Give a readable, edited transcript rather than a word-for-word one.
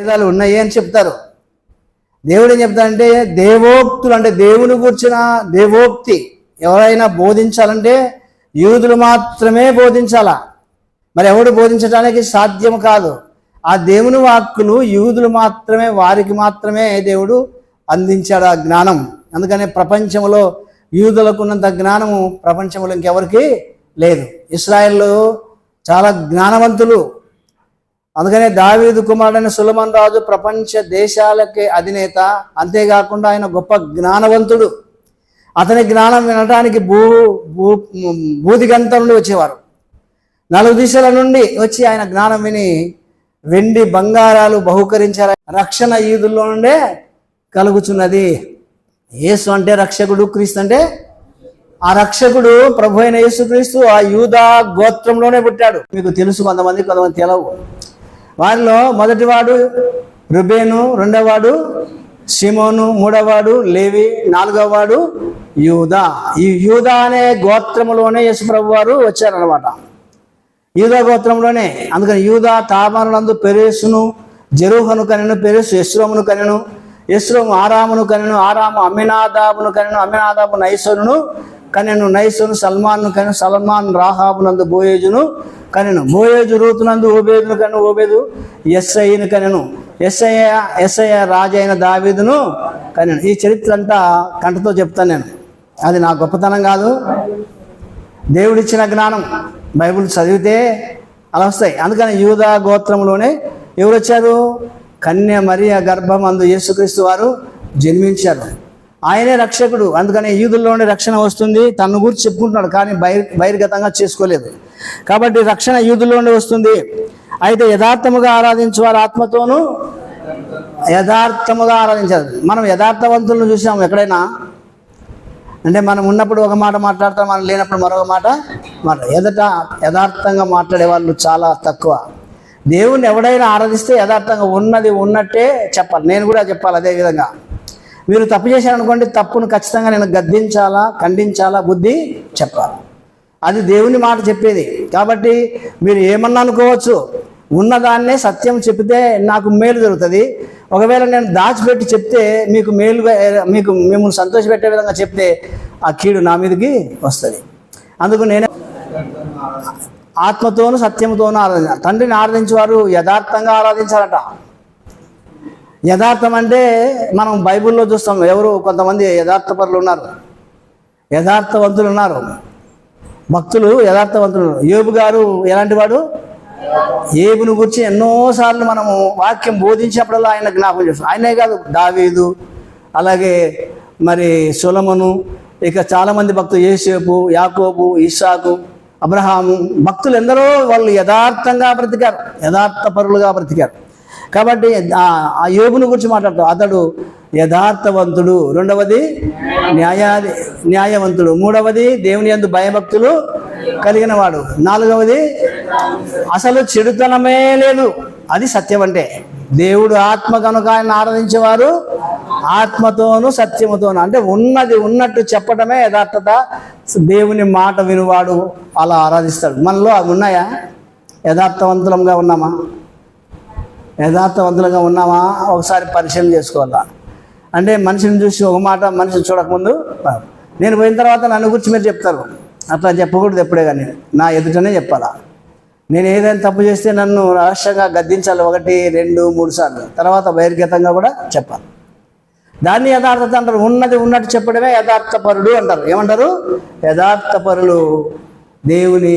భేదాలు ఉన్నాయి అని చెప్తారు. దేవుడు ఏం చెప్తాడంటే దేవోక్తులు, అంటే దేవుని కూర్చిన దేవోక్తి ఎవరైనా బోధించాలంటే యూదులు మాత్రమే బోధించాలా, మరి ఎవడు బోధించడానికి సాధ్యం కాదు. ఆ దేవుని వాక్కులు యూదులు మాత్రమే, వారికి మాత్రమే దేవుడు అందించాడు ఆ జ్ఞానం. అందుకనే ప్రపంచంలో యూదులకు ఉన్నంత జ్ఞానము ప్రపంచంలో ఇంకెవరికి లేదు. ఇశ్రాయేల్లో చాలా జ్ఞానవంతులు. అందుకనే దావీదు కుమారుడైన సొలొమోను రాజు ప్రపంచ దేశాలకే అధినేత. అంతేకాకుండా ఆయన గొప్ప జ్ఞానవంతుడు. అతని జ్ఞానం వినడానికి భూదిగంతం నుండి వచ్చేవారు. 4 దిశల నుండి వచ్చి ఆయన జ్ఞానం విని వెండి బంగారాలు బహుకరించారు. రక్షణ యూదుల్లో నుండే కలుగుచున్నది. యేసు అంటే రక్షకుడు, క్రీస్తు అంటే ఆ రక్షకుడు ప్రభు అయిన యేసుక్రీస్తు ఆ యూదా గోత్రంలోనే పుట్టాడు. మీకు తెలుసు, కొంతమంది తెలవు. వారిలో మొదటివాడు రుబేను, రెండవవాడు సిమోను, మూడవవాడు లేవి, 4వవాడు యూదా. ఈ యూదా అనే గోత్రములోనే యేసు ప్రభు వారు వచ్చారనమాట. యూదా గోత్రంలోనే. అందుకని యూదా తామారులందు పెరేసును జెరూహను కనెను, పెరేసు యెస్రోమును కనెను, యెస్రోము ఆరామును కనెను, ఆరాము అమ్మినాదాబును కనెను, అమ్మినాదాబు నైసోనును కనెను, నైసోను సల్మాన్ను కనెను, సల్మాన్ రాహాబునందు బోయేజును కనెను, బోయేజు రూతునందు ఓబేదును కనెను, ఓబేదు యెస్సయిను కనెను, యెస్సయ రాజు అయిన దావీదును కనెను. ఈ చరిత్ర అంతా కంటతో చెప్తాను నేను. అది నా గొప్పతనం కాదు, దేవుడిచ్చిన జ్ఞానం. బైబిల్ చదివితే అలా వస్తాయి. అందుకని యూదా గోత్రంలోనే ఎవరు వచ్చారు? కన్య మరియ గర్భమందు యేసుక్రీస్తు వారు జన్మించారు. ఆయనే రక్షకుడు. అందుకని యూదుల్లోనే రక్షణ వస్తుంది. తన గురించి చెప్పుకుంటున్నాడు, కానీ బహిర్గతంగా చేసుకోలేదు. కాబట్టి రక్షణ యూదుల్లోనే వస్తుంది. అయితే యథార్థముగా ఆరాధించేవారు ఆత్మతోనూ యథార్థముగా ఆరాధించారు. మనం యథార్థవంతులను చూసాము ఎక్కడైనా? అంటే మనం ఉన్నప్పుడు ఒక మాట మాట్లాడతాం, మనం లేనప్పుడు మరొక మాట యథార్థంగా మాట్లాడే వాళ్ళు చాలా తక్కువ. దేవుణ్ణి ఎవడైనా ఆరాధిస్తే యథార్థంగా ఉన్నది ఉన్నట్టే చెప్పాలి. నేను కూడా చెప్పాలి అదే విధంగా. మీరు తప్పు చేశారనుకోండి, తప్పును ఖచ్చితంగా నేను గద్దించాలా, ఖండించాలా, బుద్ధి చెప్పాలి. అది దేవుని మాట చెప్పేది. కాబట్టి మీరు ఏమన్నా అనుకోవచ్చు, ఉన్నదాన్నే సత్యం చెప్తే నాకు మేలు జరుగుతుంది. ఒకవేళ నేను దాచిపెట్టి చెప్తే మీకు మిమ్మల్ని సంతోషపెట్టే విధంగా చెప్తే ఆ కీడు నా మీదకి వస్తుంది. అందుకు నేను ఆత్మతోనూ సత్యంతోనూ ఆరాధించాలి. తండ్రిని ఆరాధించేవారు యథార్థంగా ఆరాధించాలట. యథార్థం అంటే మనం బైబిల్లో చూస్తాం. ఎవరు కొంతమంది యథార్థపరులు ఉన్నారు, యథార్థవంతులు ఉన్నారు, భక్తులు యథార్థవంతులు. యోబు గారు ఎలాంటి వాడు? ఏబును గురించి ఎన్నోసార్లు మనము వాక్యం బోధించినప్పుడల్లా ఆయన జ్ఞాపకం చేస్తాం. ఆయనే కాదు, దావీదు, అలాగే మరి సొలొమోను, ఇక చాలామంది భక్తులు, యోసేపు, యాకోబు, ఇస్సాకు, అబ్రహాము, భక్తులు ఎందరో వాళ్ళు యథార్థంగా బ్రతికారు, యథార్థపరులుగా బ్రతికారు. కాబట్టి ఆ యోబుని గురించి మాట్లాడతాం. అతడు యథార్థవంతుడు, రెండవది న్యాయవంతుడు, మూడవది దేవుని యందు భయభక్తులు కలిగిన వాడు, నాలుగవది అసలు చెడుతనమే లేదు. అది సత్యం. అంటే దేవుడు ఆత్మ కనుక ఆయన ఆరాధించేవారు ఆత్మతోనూ సత్యముతోనూ, అంటే ఉన్నది ఉన్నట్టు చెప్పడమే యథార్థత. దేవుని మాట వినువాడు అలా ఆరాధిస్తాడు. మనలో అవి ఉన్నాయా? యథార్థవంతులంగా ఉన్నామా? యథార్థవంతులుగా ఉన్నామా? ఒకసారి పరిశీలన చేసుకోవాలా. అంటే మనిషిని చూసి ఒక మాట, మనిషిని చూడకముందు నేను పోయిన తర్వాత నన్ను గురించి మీరు చెప్తారు. అట్లా చెప్పకూడదు ఎప్పుడే, కానీ నా ఎదుటనే చెప్పాలా. నేను ఏదైనా తప్పు చేస్తే నన్ను రహస్యంగా గద్దించాలి 1, 2, 3 సార్లు, తర్వాత బహిర్గతంగా కూడా చెప్పాలి. దాన్ని యథార్థత అంటారు. ఉన్నది ఉన్నట్టు చెప్పడమే యథార్థపరుడు అంటారు. ఏమంటారు? యథార్థపరులు దేవుని